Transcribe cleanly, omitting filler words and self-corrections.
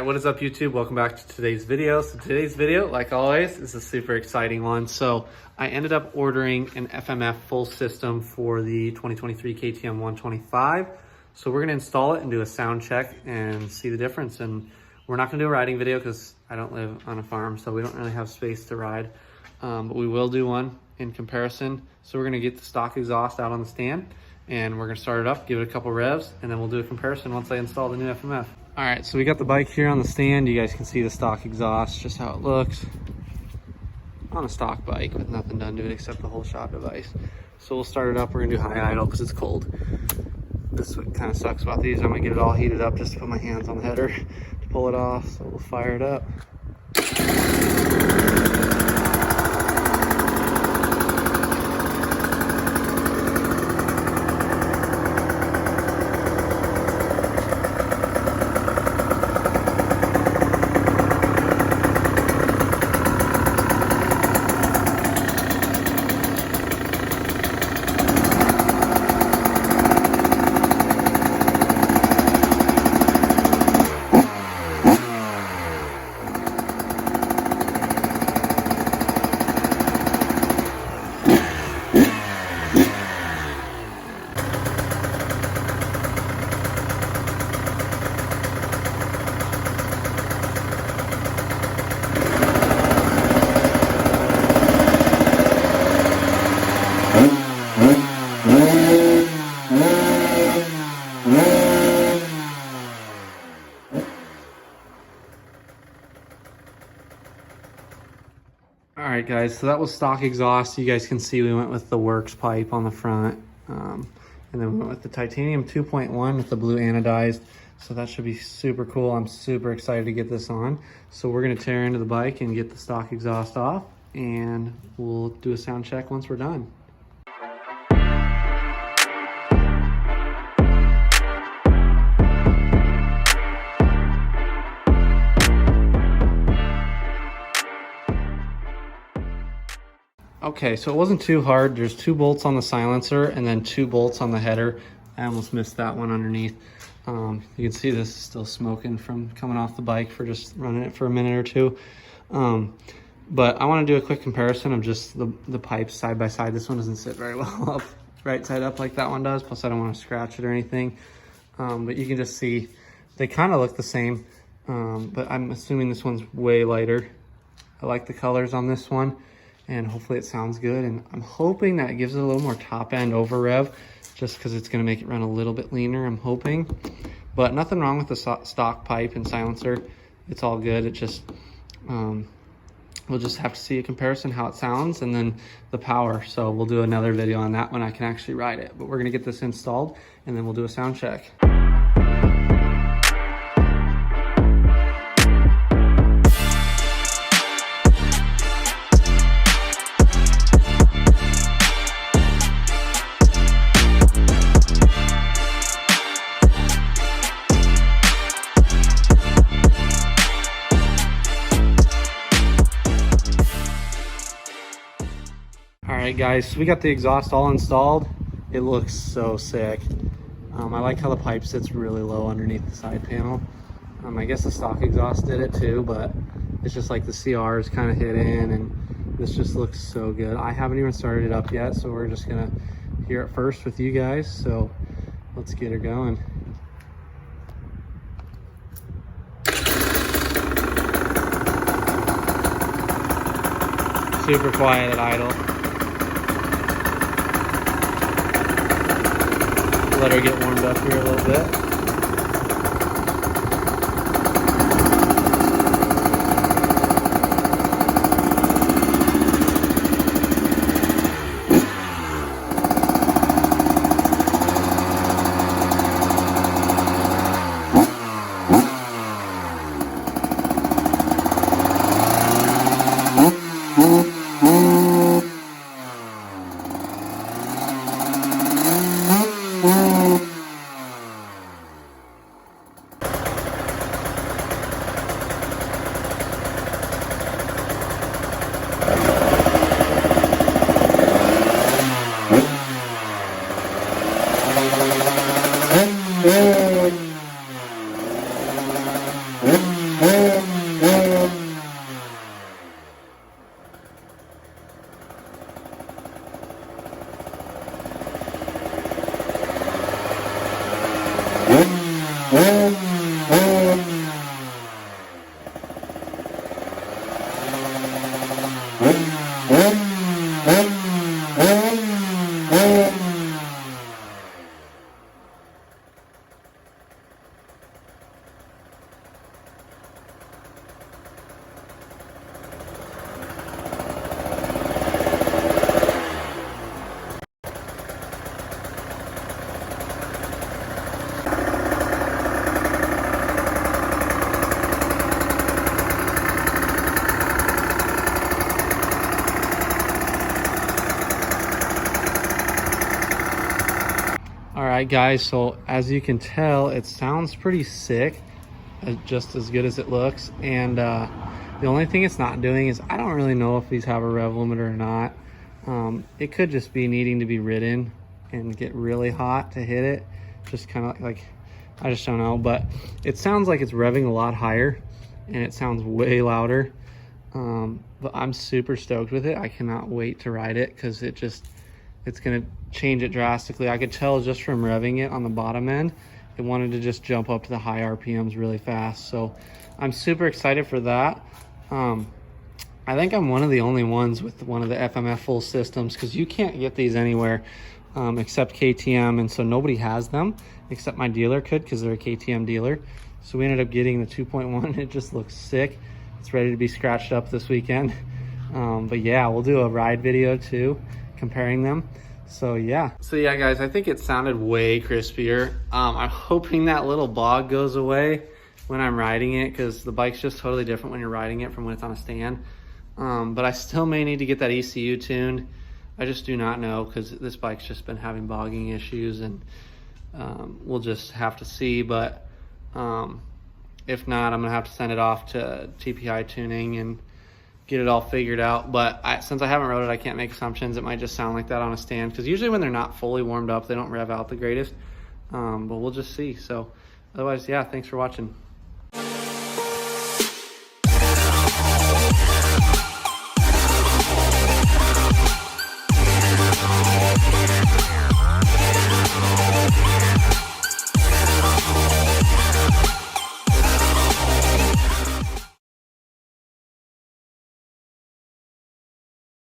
what is up YouTube? Welcome back to today's video. So today's video, like always, is a super exciting one. So I ended up ordering an FMF full system for the 2023 KTM 125. So we're gonna install it and do a sound check and see the difference. And we're not gonna do a riding video because I don't live on a farm, so we don't really have space to ride. But we will do one in comparison. So we're gonna get the stock exhaust out on the stand and we're gonna start it up, give it a couple revs, and then we'll do a comparison once I install the new FMF. All right, so we got the bike here on the stand. You guys can see the stock exhaust, just how it looks on a stock bike with nothing done to it except the whole shop device. So we'll start it up. We're gonna do high idle because it's cold. This is what kind of sucks about these. I'm gonna get it all heated up just to put my hands on the header to pull it off. So we'll fire it up. All right guys, so that was stock exhaust. You guys can see we went with the Works pipe on the front. And then we went with the titanium 2.1 with the blue anodized. So that should be super cool. I'm super excited to get this on. So we're gonna tear into the bike and get the stock exhaust off, and we'll do a sound check once we're done. Okay, so it wasn't too hard. There's 2 bolts on the silencer and then 2 bolts on the header. I almost missed that one underneath. You can see this is still smoking from coming off the bike for just running it for a minute or two. But I want to do a quick comparison of just the pipes side by side. This one doesn't sit very well up right side up like that one does. Plus I don't want to scratch it or anything. But you can just see they kind of look the same. But I'm assuming this one's way lighter. I like the colors on this one, and hopefully it sounds good. And I'm hoping that it gives it a little more top end over rev, just because it's going to make it run a little bit leaner, I'm hoping. But nothing wrong with the stock pipe and silencer. It's all good. It just, we'll just have to see a comparison, how it sounds, and then the power. So we'll do another video on that when I can actually ride it. But we're going to get this installed and then we'll do a sound check. Alright guys, so we got the exhaust all installed. It looks so sick. I like how the pipe sits really low underneath the side panel. I guess the stock exhaust did it too, but it's just like the CRs kind of hit in, and this just looks so good. I haven't even started it up yet, so we're just gonna hear it first with you guys. So let's get her going. Super quiet at idle. Let her get warmed up here a little bit. All right, guys, so as you can tell, it sounds pretty sick, just as good as it looks. And the only thing it's not doing is, I don't really know if these have a rev limiter or not. It could just be needing to be ridden and get really hot to hit it. Just kind of like, I just don't know, but it sounds like it's revving a lot higher and it sounds way louder. But I'm super stoked with it. I cannot wait to ride it because it's gonna change it drastically. I could tell just from revving it on the bottom end, it wanted to just jump up to the high RPMs really fast. So I'm super excited for that. I think I'm one of the only ones with one of the FMF full systems, because you can't get these anywhere except KTM, and so nobody has them except my dealer could, because they're a KTM dealer. So we ended up getting the 2.1. It just looks sick. It's ready to be scratched up this weekend. But yeah, we'll do a ride video too, comparing them. So yeah guys, I think it sounded way crispier. I'm hoping that little bog goes away when I'm riding it, because the bike's just totally different when you're riding it from when it's on a stand. But I still may need to get that ECU tuned. I just do not know, because this bike's just been having bogging issues, and we'll just have to see. But if not, I'm gonna have to send it off to TPI tuning and get it all figured out. But since I haven't rode it, I can't make assumptions. It might just sound like that on a stand, because usually when they're not fully warmed up, they don't rev out the greatest. But we'll just see. So otherwise, yeah, thanks for watching.